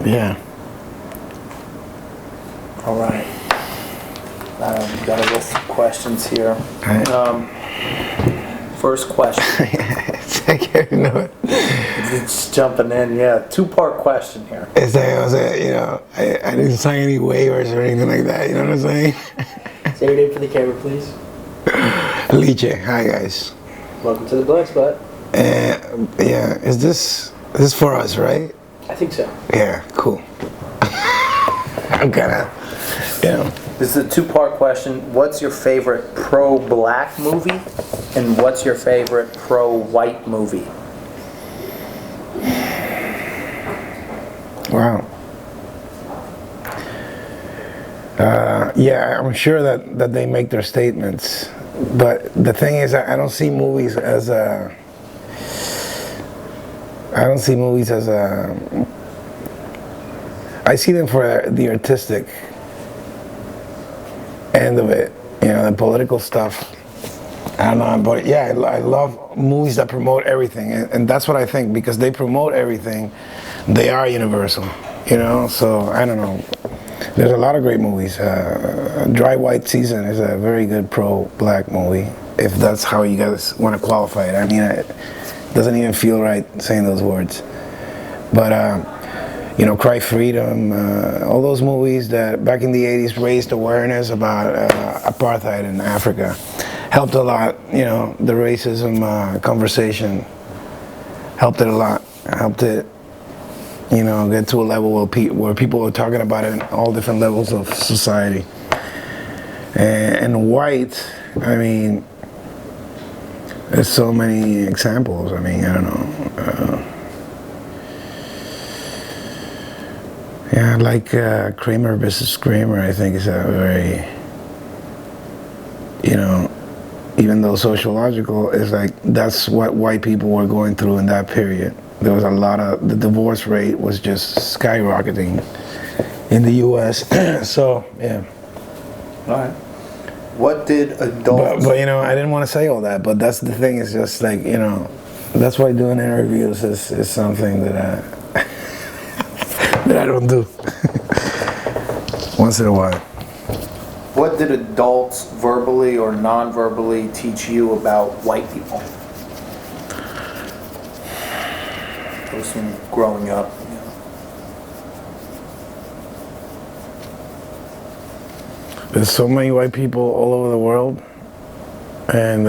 Yeah. All right. Got a list of questions here. First question. It's jumping in. Yeah, two-part question here. I didn't sign any waivers or anything like that. You know what I'm saying? Say your name for the camera, please. Liche. Hi, guys. Welcome to the Black Spot. Yeah. Is this for us, right? I think so. Yeah. Cool. I'm gonna. This is a two-part question. What's your favorite pro-black movie? And what's your favorite pro-white movie? Wow. Yeah, I'm sure that they make their statements, but the thing is, I don't see movies as a. I see them for the artistic end of it, the political stuff. I don't know, but yeah, I love movies that promote everything, and that's what I think, because they promote everything, they are universal, so I don't know. There's a lot of great movies. Dry White Season is a very good pro-black movie, if that's how you guys want to qualify it. I mean, it doesn't even feel right saying those words. But, Cry Freedom, all those movies that back in the 80s raised awareness about apartheid in Africa. Helped a lot, the racism conversation helped it a lot. Helped it, get to a level where people were talking about it in all different levels of society. And white, I mean, there's so many examples. I mean, I don't know. Yeah, like Kramer versus Kramer, I think is a very, even though sociological, is like that's what white people were going through in that period. There was the divorce rate was just skyrocketing in the U.S. So, yeah. All right. What did adults... But I didn't want to say all that, but that's the thing, is just like, that's why doing interviews is something that that I don't do. Once in a while. What did adults verbally or non-verbally teach you about white people? Person growing up. There's so many white people all over the world, and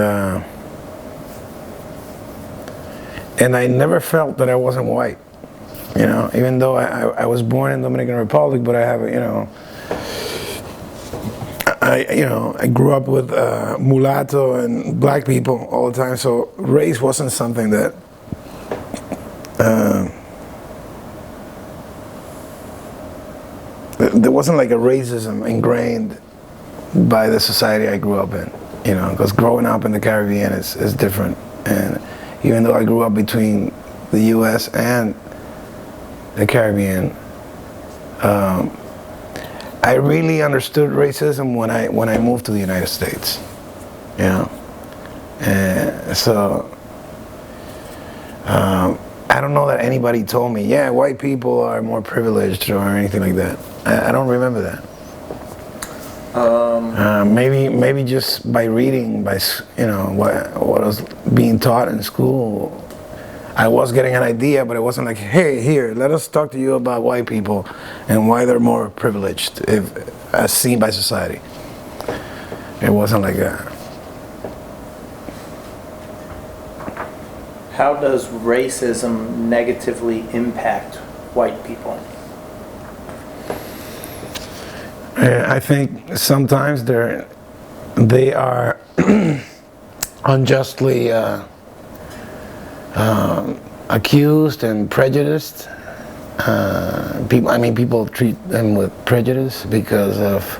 I never felt that I wasn't white. Even though I was born in Dominican Republic, but I have I grew up with mulatto and black people all the time, so race wasn't something that there wasn't like a racism ingrained by the society I grew up in, because growing up in the Caribbean is different. And even though I grew up between the U.S. and the Caribbean, I really understood racism when I moved to the United States, and so I don't know that anybody told me, yeah, white people are more privileged or anything like that. I don't remember that. Maybe just by reading, what was being taught in school, I was getting an idea, but it wasn't like, hey, here, let us talk to you about white people and why they're more privileged, as seen by society. It wasn't like that. How does racism negatively impact white people? I think sometimes they are unjustly accused and prejudiced. People treat them with prejudice because of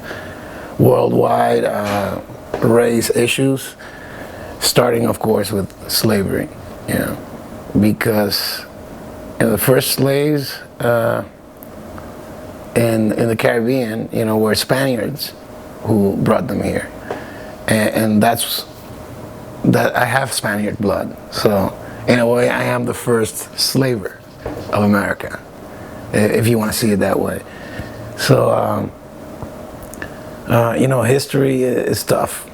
worldwide race issues, starting, of course, with slavery. Because the first slaves in the Caribbean, were Spaniards who brought them here, and that I have Spaniard blood, so in a way I am the first slaver of America. if you want to see it that way. So, history is tough,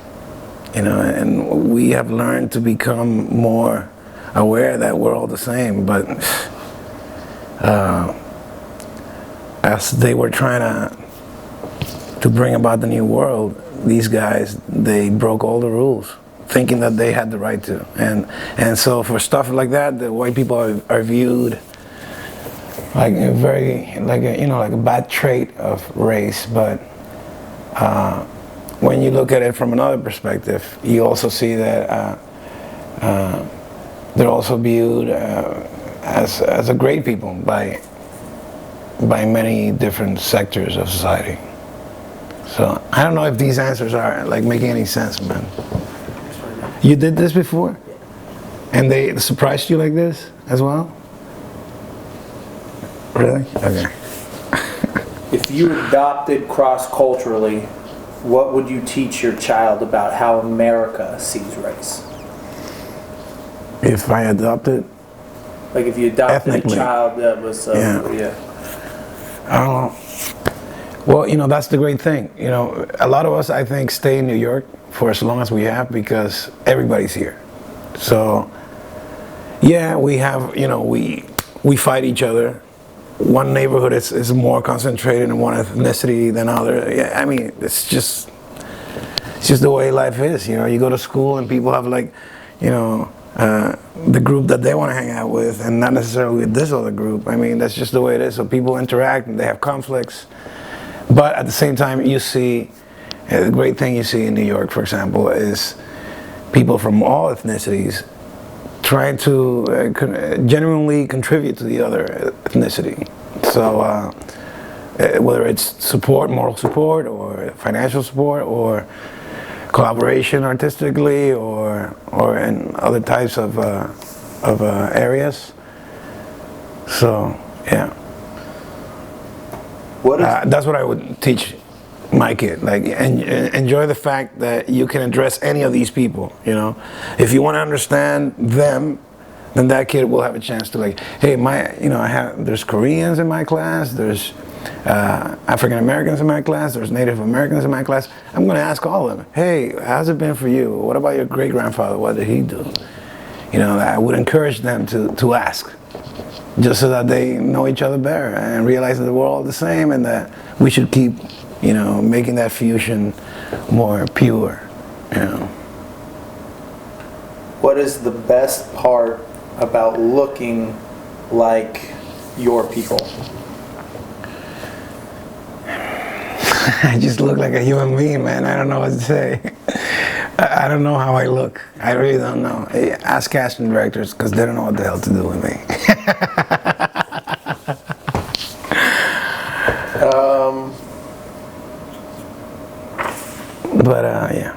and we have learned to become more aware that we're all the same. But as they were trying to bring about the new world, these guys, they broke all the rules, thinking that they had the right to. And so for stuff like that, the white people are viewed like a bad trait of race. But when you look at it from another perspective, you also see that they're also viewed as a great people by many different sectors of society. So I don't know if these answers are like making any sense, man. You did this before? And they surprised you like this as well? Really? Okay. If you adopted cross-culturally, what would you teach your child about how America sees race? If I adopted? Like if you adopted Ethnically. a child that was, Yeah. I don't know. Well, that's the great thing. A lot of us, I think, stay in New York for as long as we have because everybody's here. So, yeah, we have, we fight each other. One neighborhood is more concentrated in one ethnicity than other. Yeah, I mean, it's just the way life is. You go to school and people have the group that they want to hang out with, and not necessarily with this other group. I mean, that's just the way it is. So people interact and they have conflicts. But at the same time, you see, the great thing you see in New York, for example, is people from all ethnicities trying to genuinely contribute to the other ethnicity. So whether it's support, moral support, or financial support, or collaboration artistically, or in other types of areas. So, yeah. That's what I would teach my kid. Like, enjoy the fact that you can address any of these people. If you want to understand them, then that kid will have a chance to hey, there's Koreans in my class, there's African Americans in my class, there's Native Americans in my class. I'm going to ask all of them, hey, how's it been for you? What about your great grandfather? What did he do? I would encourage them to ask, just so that they know each other better and realize that we're all the same and that we should keep, making that fusion more pure, What is the best part about looking like your people? I just look like a human being, man. I don't know what to say. I don't know how I look. I really don't know. Ask casting directors, because they don't know what the hell to do with me. But yeah.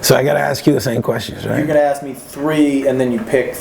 So I gotta ask you the same questions, right? You're gonna ask me 3, and then you pick